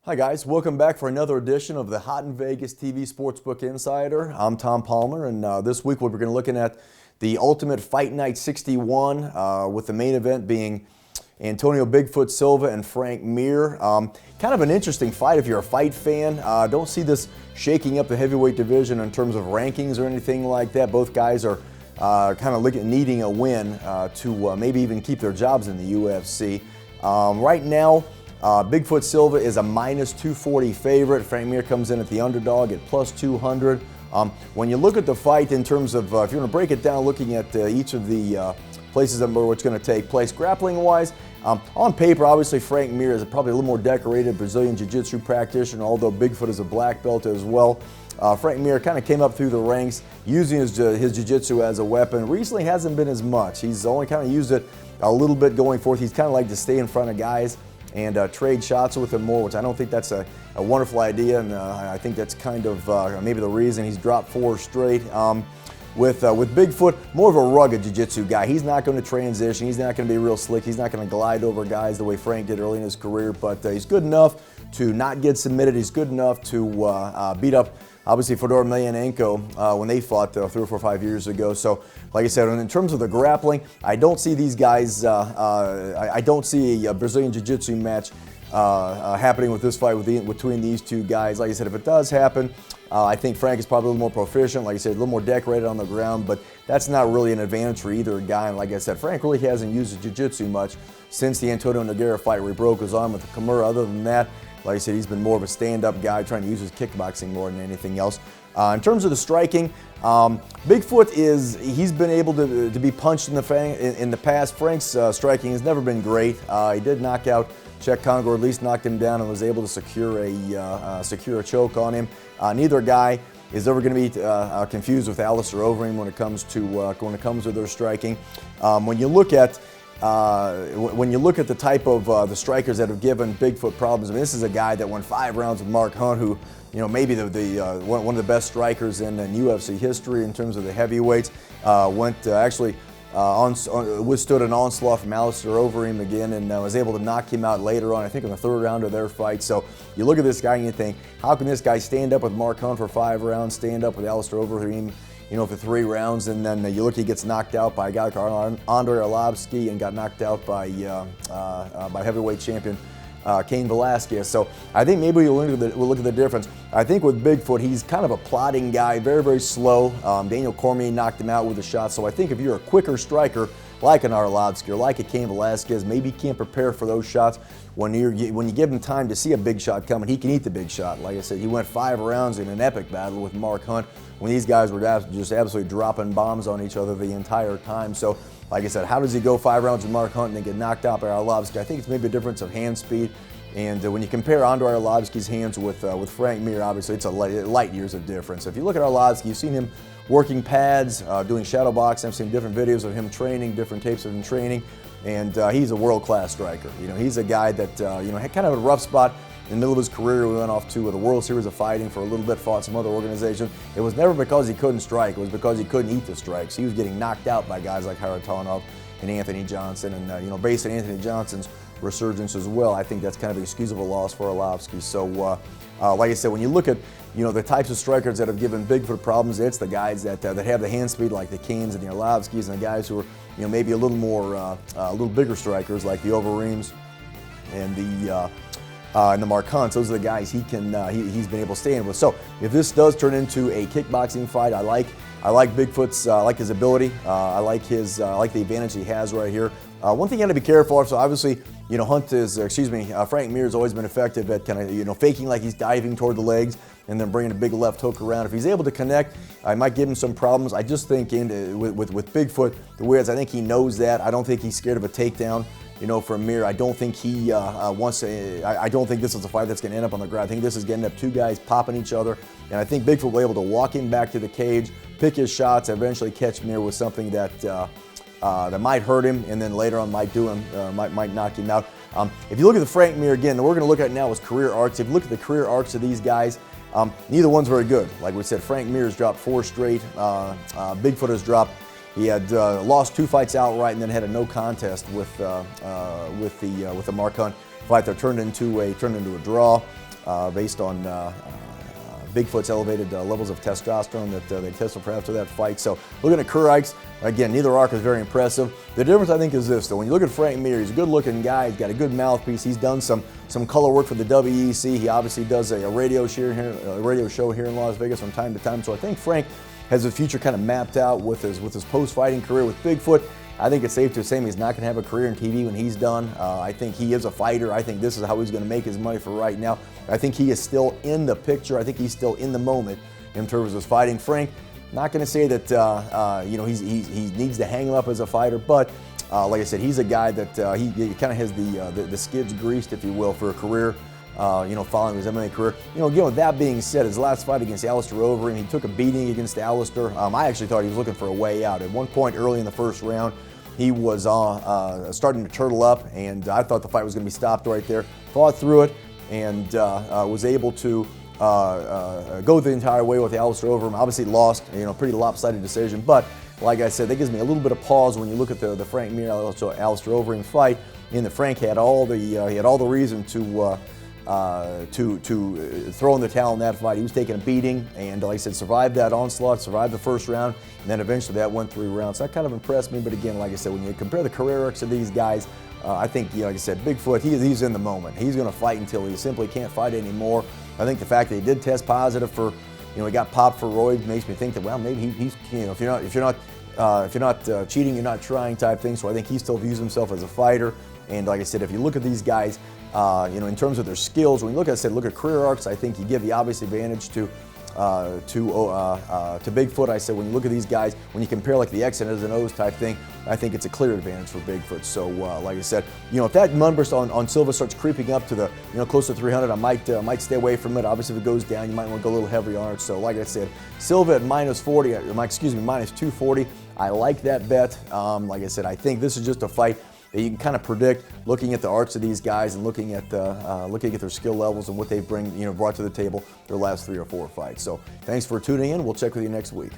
Hi guys, welcome back for another edition of the Hot in Vegas TV Sportsbook Insider. I'm Tom Palmer, and this week we're going to be looking at the Ultimate Fight Night 61 with the main event being Antonio Bigfoot Silva and Frank Mir. Kind of an interesting fight if you're a fight fan. Don't see this shaking up the heavyweight division in terms of rankings or anything like that. Both guys are kind of needing a win to maybe even keep their jobs in the UFC. Right now, Bigfoot Silva is a minus 240 favorite. Frank Mir comes in at the underdog at plus 200. When you look at the fight in terms of, if you want to break it down, looking at each of the places where it's going to take place, grappling-wise, on paper, obviously Frank Mir is probably a little more decorated Brazilian Jiu-Jitsu practitioner, although Bigfoot is a black belt as well. Frank Mir kind of came up through the ranks using his Jiu-Jitsu as a weapon. Recently hasn't been as much. He's only kind of used it a little bit going forth. He's kind of like to stay in front of guys and trade shots with him more, which I don't think that's a wonderful idea, and I think that's kind of maybe the reason he's dropped 4 straight. With Bigfoot, more of a rugged jiu-jitsu guy. He's not going to transition. He's not going to be real slick. He's not going to glide over guys the way Frank did early in his career, but he's good enough to not get submitted. He's good enough to beat up, obviously, Fedor Emelianenko when they fought 3 or 4 or 5 years ago. So, like I said, in terms of the grappling, I don't see these guys, I don't see a Brazilian Jiu-Jitsu match happening with this fight between these two guys. Like I said, if it does happen, I think Frank is probably a little more proficient, like I said, a little more decorated on the ground, but that's not really an advantage for either guy. And like I said, Frank really hasn't used his jiu-jitsu much since the Antonio Nogueira fight where he broke his arm with the Kimura. Other than that, like I said, he's been more of a stand-up guy, trying to use his kickboxing more than anything else. In terms of the striking, Bigfoot he's been able to be punched in the past. Frank's striking has never been great. He did knock out Czech Congo, or at least knocked him down, and was able to secure a choke on him. Neither guy is ever going to be confused with Alistair Overeem when it comes to their striking. When you look at the type of the strikers that have given Bigfoot problems, I mean, this is a guy that won 5 rounds with Mark Hunt, who, you know, maybe one of the best strikers in UFC history in terms of the heavyweights. Withstood an onslaught from Alistair Overeem again, and was able to knock him out later on, I think in the 3rd round of their fight. So you look at this guy and you think, how can this guy stand up with Mark Hunt for 5 rounds, stand up with Alistair Overeem, you know, for 3 rounds, and then you look, he gets knocked out by a guy like Andre Arlovski and got knocked out by heavyweight champion Cain Velasquez. So I think maybe we'll look at the difference. I think with Bigfoot, he's kind of a plodding guy, very, very slow. Daniel Cormier knocked him out with a shot. So I think if you're a quicker striker like an Arlovski or like a Cain Velasquez, maybe you can't prepare for those shots. When you give him time to see a big shot coming, he can eat the big shot. Like I said, he went 5 rounds in an epic battle with Mark Hunt when these guys were just absolutely dropping bombs on each other the entire time. So, like I said, how does he go 5 rounds with Mark Hunt and then get knocked out by Arlovski? I think it's maybe a difference of hand speed. And when you compare Andre Arlovski's hands with Frank Mir, obviously it's a light years of difference. If you look at Arlovski, you've seen him working pads, doing shadow boxing. I've seen different videos of him training, different tapes of him training, and he's a world-class striker. You know, he's a guy that had kind of a rough spot in the middle of his career. We went off to the World Series of Fighting for a little bit, fought some other organizations. It was never because he couldn't strike. It was because he couldn't eat the strikes. He was getting knocked out by guys like Haratonov and Anthony Johnson, and based on Anthony Johnson's resurgence as well, I think that's kind of an excusable loss for Arlovski. So, like I said, when you look at the types of strikers that have given Bigfoot problems, it's the guys that have the hand speed like the Cains and the Arlovskis, and the guys who are maybe a little bigger strikers like the Overeems and the Mark Hunts. Those are the guys he's been able to stand with. So if this does turn into a kickboxing fight, I like Bigfoot's, I like his ability. I like the advantage he has right here. One thing you got to be careful of. So obviously, Frank Mir has always been effective at kind of faking like he's diving toward the legs and then bringing a big left hook around. If he's able to connect, I might give him some problems. I just think with Bigfoot, the way is I think he knows that. I don't think he's scared of a takedown. From Mir, I don't think he wants to. I don't think this is a fight that's going to end up on the ground. I think this is going to end up 2 guys popping each other, and I think Bigfoot will be able to walk him back to the cage, pick his shots, eventually catch Mir with something that might hurt him, and then later on might knock him out. If you look at the Frank Mir again, we're going to look at now is career arcs. If you look at the career arcs of these guys, neither one's very good. Like we said, Frank Mir has dropped 4 straight. Bigfoot has dropped. He had lost 2 fights outright and then had a no contest with the Mark Hunt fight that turned into a draw. based on Bigfoot's elevated levels of testosterone that they tested for after that fight. So looking at Kurikes, again, neither arc is very impressive. The difference, I think, is this, though. When you look at Frank Mir, he's a good-looking guy. He's got a good mouthpiece. He's done some color work for the WEC. He obviously does a radio show here in Las Vegas from time to time. So I think Frank has his future kind of mapped out with his post-fighting career. With Bigfoot, I think it's safe to assume he's not going to have a career in TV when he's done. I think he is a fighter. I think this is how he's going to make his money for right now. I think he is still in the picture. I think he's still in the moment in terms of his fighting. Frank, not going to say that he needs to hang him up as a fighter, but like I said, he's a guy that he kind of has the skids greased, if you will, for a career. Following his MMA career. Again, with that being said, his last fight against Alistair Overeem, he took a beating against Alistair. I actually thought he was looking for a way out. At one point early in the first round, he was starting to turtle up, and I thought the fight was going to be stopped right there. Fought through it, and was able to go the entire way with Alistair Overeem. Obviously lost, pretty lopsided decision, but like I said, that gives me a little bit of pause when you look at the Frank Mir Alistair Overeem fight. And Frank had all the reason to throw in the towel in that fight. He was taking a beating, and like I said, survived that onslaught, survived the first round, and then eventually that went 3 rounds. So that kind of impressed me, but again, like I said, when you compare the career arcs of these guys, I think, like I said, Bigfoot, he's in the moment. He's going to fight until he simply can't fight anymore. I think the fact that he did test positive for, he got popped for roids makes me think that, well, maybe he's, if you're not cheating, you're not trying type thing. So I think he still views himself as a fighter. And like I said, if you look at these guys, in terms of their skills, when you look at career arcs, I think you give the obvious advantage to Bigfoot. I said when you look at these guys, when you compare like the X's and O's type thing, I think it's a clear advantage for Bigfoot. So like I said, if that number on Silva starts creeping up to the close to 300, I might stay away from it. Obviously, if it goes down, you might want to go a little heavier on it. So like I said, Silva at minus 240. I like that bet. Like I said, I think this is just a fight that you can kind of predict, looking at the arcs of these guys and looking at their skill levels and what they've brought to the table their last 3 or 4 fights. So thanks for tuning in. We'll check with you next week.